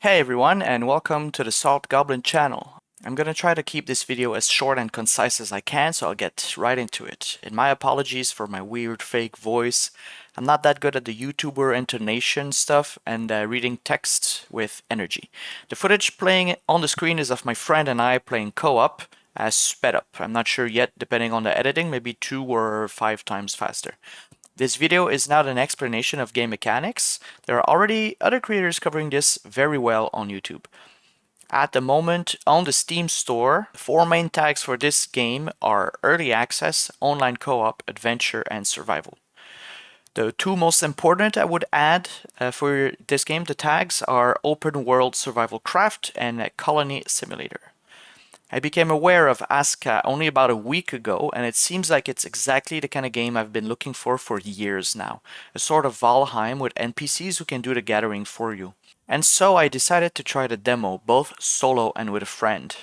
Hey everyone, and welcome to the Salt Goblin channel. I'm gonna try to keep this video as short and concise as I can, so I'll get right into it. And my apologies for my weird fake voice. I'm not that good at the YouTuber intonation stuff and reading text with energy. The footage playing on the screen is of my friend and I playing co-op as sped up. I'm not sure yet, depending on the editing, maybe 2 or 5 times faster. This video is not an explanation of game mechanics. There are already other creators covering this very well on YouTube. At the moment, on the Steam store, 4 main tags for this game are Early Access, Online Co-op, Adventure, and Survival. The 2 most important I would add for this game, the tags, are Open World Survival Craft and Colony Simulator. I became aware of ASKA only about a week ago, and it seems like it's exactly the kind of game I've been looking for years now. A sort of Valheim with NPCs who can do the gathering for you. And so I decided to try the demo, both solo and with a friend.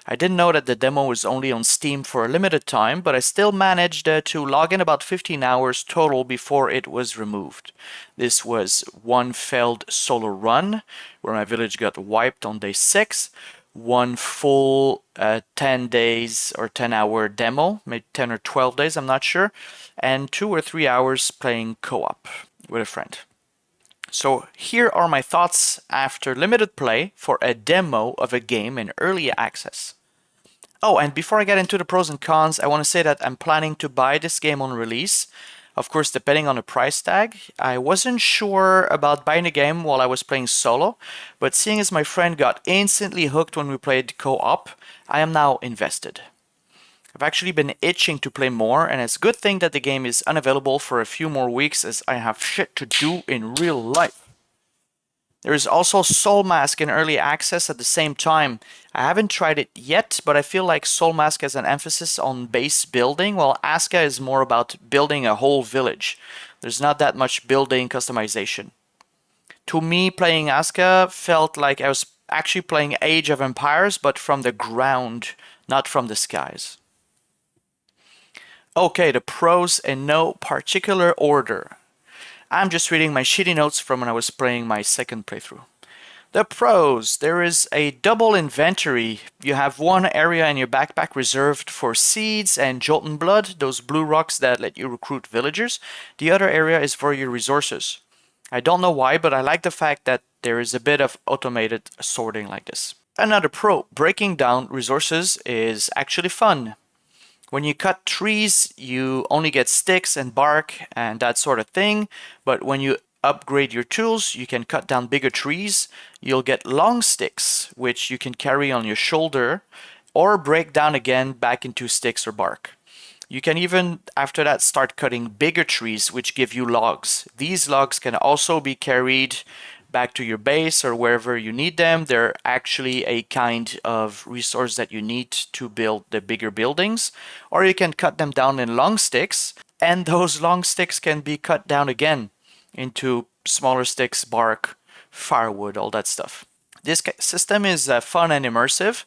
I didn't know that the demo was only on Steam for a limited time, but I still managed to log in about 15 hours total before it was removed. This was one failed solo run, where my village got wiped on day 6, one full 10 days or 10-hour demo, maybe 10 or 12 days, I'm not sure, and 2 or 3 hours playing co-op with a friend. So here are my thoughts after limited play for a demo of a game in early access. Oh, and before I get into the pros and cons, I want to say that I'm planning to buy this game on release. Of course, depending on the price tag. I wasn't sure about buying the game while I was playing solo, but seeing as my friend got instantly hooked when we played co-op, I am now invested. I've actually been itching to play more, and it's a good thing that the game is unavailable for a few more weeks as I have shit to do in real life. There is also Soul Mask in early access at the same time. I haven't tried it yet, but I feel like Soul Mask has an emphasis on base building, while ASKA is more about building a whole village. There's not that much building customization. To me, playing ASKA felt like I was actually playing Age of Empires, but from the ground, not from the skies. Okay, the pros in no particular order. I'm just reading my shitty notes from when I was playing my second playthrough. The pros. There is a double inventory. You have one area in your backpack reserved for seeds and Jolten Blood, those blue rocks that let you recruit villagers. The other area is for your resources. I don't know why, but I like the fact that there is a bit of automated sorting like this. Another pro. Breaking down resources is actually fun. When you cut trees, you only get sticks and bark and that sort of thing, but when you upgrade your tools, you can cut down bigger trees. You'll get long sticks, which you can carry on your shoulder, or break down again back into sticks or bark. You can even, after that, start cutting bigger trees, which give you logs. These logs can also be carried back to your base or wherever you need them. They're actually a kind of resource that you need to build the bigger buildings. Or you can cut them down in long sticks, and those long sticks can be cut down again into smaller sticks, bark, firewood, all that stuff. This system is fun and immersive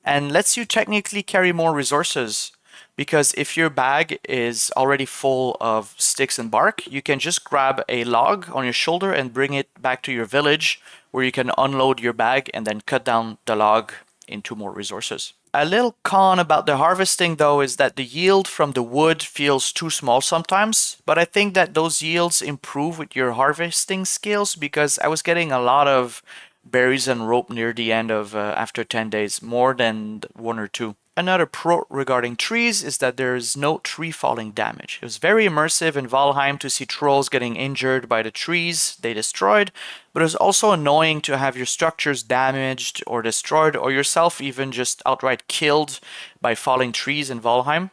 and lets you technically carry more resources, because if your bag is already full of sticks and bark, you can just grab a log on your shoulder and bring it back to your village, where you can unload your bag and then cut down the log into more resources. A little con about the harvesting though is that the yield from the wood feels too small sometimes, but I think that those yields improve with your harvesting skills, because I was getting a lot of berries and rope near the end of after 10 days, more than 1 or 2. Another pro regarding trees is that there is no tree falling damage. It was very immersive in Valheim to see trolls getting injured by the trees they destroyed, but it was also annoying to have your structures damaged or destroyed, or yourself even just outright killed by falling trees in Valheim.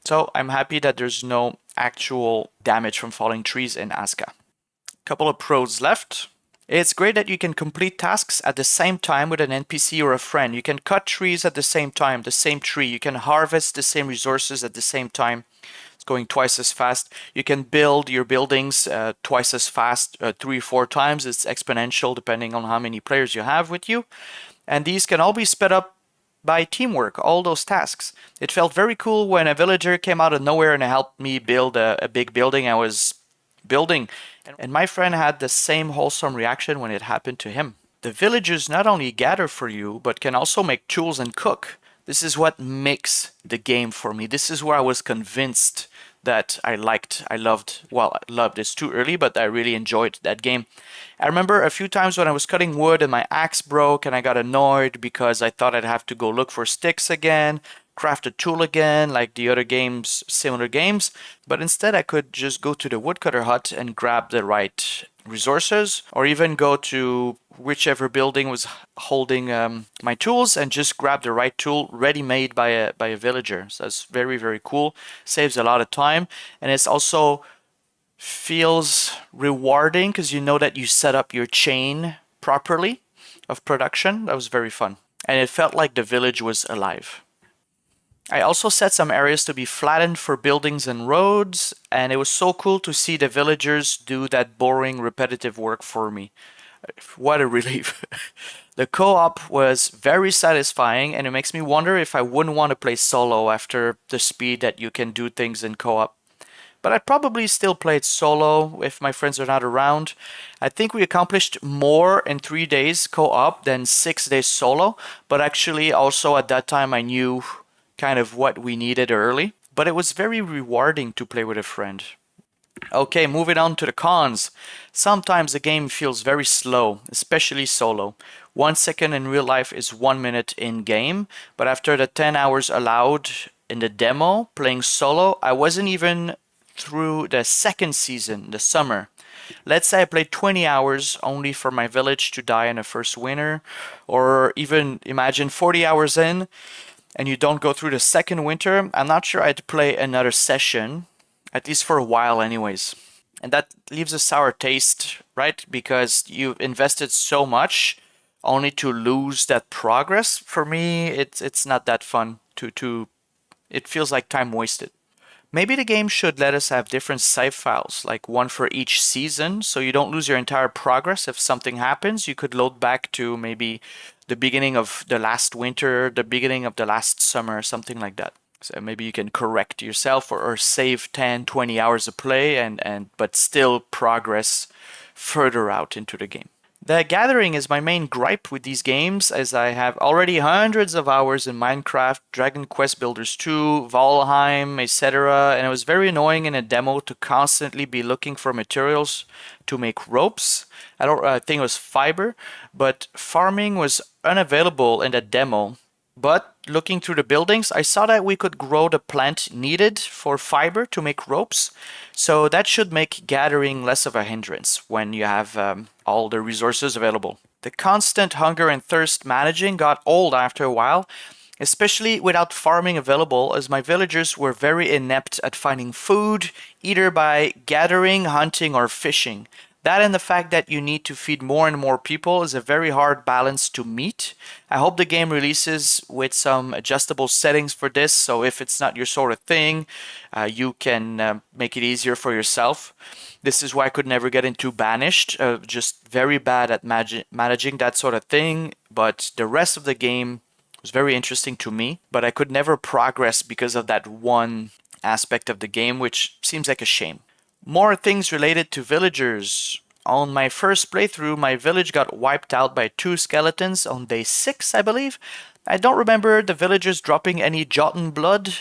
So I'm happy that there's no actual damage from falling trees in ASKA. Couple of pros left. It's great that you can complete tasks at the same time with an NPC or a friend. You can cut trees at the same time, the same tree. You can harvest the same resources at the same time. It's going twice as fast. You can build your buildings twice as fast, 3 or 4 times. It's exponential depending on how many players you have with you. And these can all be sped up by teamwork, all those tasks. It felt very cool when a villager came out of nowhere and helped me build a big building I was building. And my friend had the same wholesome reaction when it happened to him. The villagers not only gather for you, but can also make tools and cook. This is what makes the game for me. This is where I was convinced that I loved, well, I loved it's too early, but I really enjoyed that game. I remember a few times when I was cutting wood and my axe broke and I got annoyed because I thought I'd have to go look for sticks again, craft a tool again, like the other games, similar games, but instead I could just go to the woodcutter hut and grab the right resources, or even go to whichever building was holding my tools and just grab the right tool ready made by a villager. So that's very, very cool. Saves a lot of time, and it's also feels rewarding because you know that you set up your chain properly of production. That was very fun. And it felt like the village was alive. I also set some areas to be flattened for buildings and roads, and it was so cool to see the villagers do that boring, repetitive work for me. What a relief. The co-op was very satisfying, and it makes me wonder if I wouldn't want to play solo after the speed that you can do things in co-op. But I'd probably still play it solo if my friends are not around. I think we accomplished more in 3 days co-op than 6 days solo, but actually also at that time I knew kind of what we needed early. But it was very rewarding to play with a friend. Okay, moving on to the cons. Sometimes the game feels very slow, especially solo. 1 second in real life is 1 minute in game, but after the 10 hours allowed in the demo playing solo, I wasn't even through the second season, the summer. Let's say I played 20 hours only for my village to die in the first winter, or even imagine 40 hours in and you don't go through the second winter. I'm not sure I'd play another session, at least for a while, anyways. And that leaves a sour taste, right? Because you've invested so much only to lose that progress. For me, it's not that fun to it feels like time wasted. Maybe the game should let us have different save files, like one for each season, so you don't lose your entire progress if something happens. You could load back to maybe the beginning of the last winter, the beginning of the last summer, something like that. So maybe you can correct yourself or save 10, 20 hours of play and but still progress further out into the game. The gathering is my main gripe with these games, as I have already hundreds of hours in Minecraft, Dragon Quest Builders 2, Valheim, etc. And it was very annoying in a demo to constantly be looking for materials to make ropes. I think it was fiber, but farming was unavailable in the demo. But looking through the buildings, I saw that we could grow the plant needed for fiber to make ropes. So that should make gathering less of a hindrance when you have all the resources available. The constant hunger and thirst managing got old after a while, especially without farming available, as my villagers were very inept at finding food, either by gathering, hunting, or fishing. That and the fact that you need to feed more and more people is a very hard balance to meet. I hope the game releases with some adjustable settings for this, so if it's not your sort of thing, you can make it easier for yourself. This is why I could never get into Banished, just very bad at managing that sort of thing, but the rest of the game was very interesting to me, but I could never progress because of that one aspect of the game, which seems like a shame. More things related to villagers. On my first playthrough, my village got wiped out by 2 skeletons on day 6, I believe. I don't remember the villagers dropping any Jotun blood.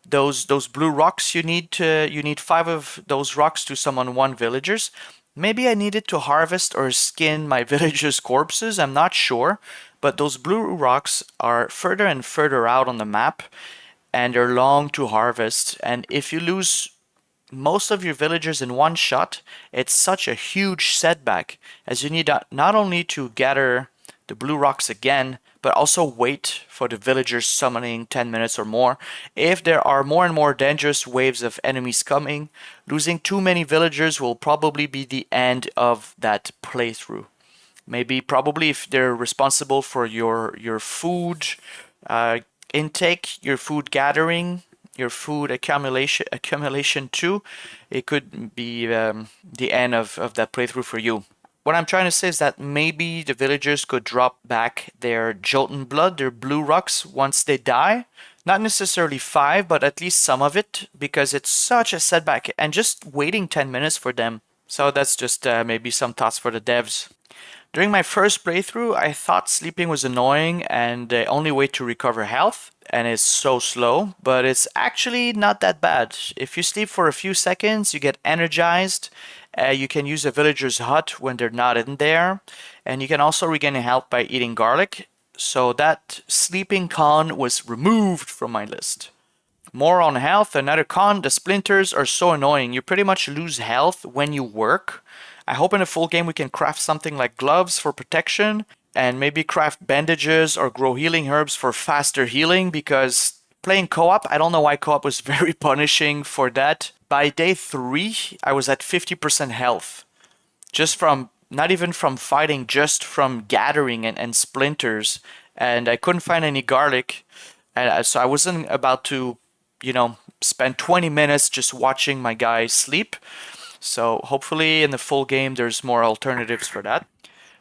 Those blue rocks you need 5 of those rocks to summon 1 villagers. Maybe I needed to harvest or skin my villagers' corpses, I'm not sure. But those blue rocks are further and further out on the map, and they're long to harvest. And if you lose most of your villagers in one shot, it's such a huge setback, as you need not only to gather the blue rocks again, but also wait for the villagers summoning 10 minutes or more. If there are more and more dangerous waves of enemies coming, losing too many villagers will probably be the end of that playthrough. Maybe probably if they're responsible for your food intake, your food gathering, your food accumulation too, it could be the end of that playthrough for you. What I'm trying to say is that maybe the villagers could drop back their Jotun blood, their blue rocks, once they die. Not necessarily 5, but at least some of it, because it's such a setback, and just waiting 10 minutes for them. So that's just maybe some thoughts for the devs. During my first playthrough, I thought sleeping was annoying and the only way to recover health, and it's so slow, but it's actually not that bad. If you sleep for a few seconds, you get energized. You can use a villager's hut when they're not in there, and you can also regain health by eating garlic. So that sleeping con was removed from my list. More on health, another con, the splinters are so annoying. You pretty much lose health when you work. I hope in a full game we can craft something like gloves for protection and maybe craft bandages or grow healing herbs for faster healing because playing co-op, I don't know why co-op was very punishing for that. By day 3, I was at 50% health just from not even from fighting, just from gathering and splinters. And I couldn't find any garlic. And so I wasn't about to, spend 20 minutes just watching my guy sleep. So hopefully in the full game there's more alternatives for that.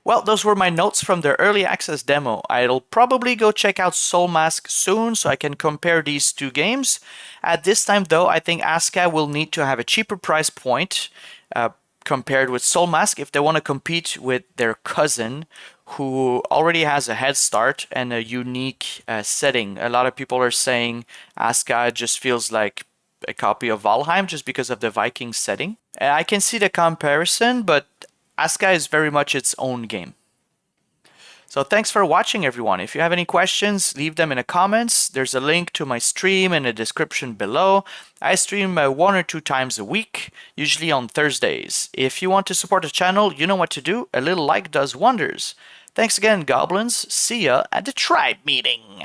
Well, those were my notes from the early access demo. I'll probably go check out Soul Mask soon so I can compare these two games. At this time, though, I think ASKA will need to have a cheaper price point compared with Soul Mask if they want to compete with their cousin, who already has a head start and a unique setting. A lot of people are saying ASKA just feels like a copy of Valheim just because of the Viking setting. I can see the comparison, but ASKA is very much its own game. So thanks for watching, everyone. If you have any questions, leave them in the comments. There's a link to my stream in the description below. I stream 1 or 2 times a week, usually on Thursdays. If you want to support the channel, you know what to do. A little like does wonders. Thanks again, Goblins. See ya at the tribe meeting.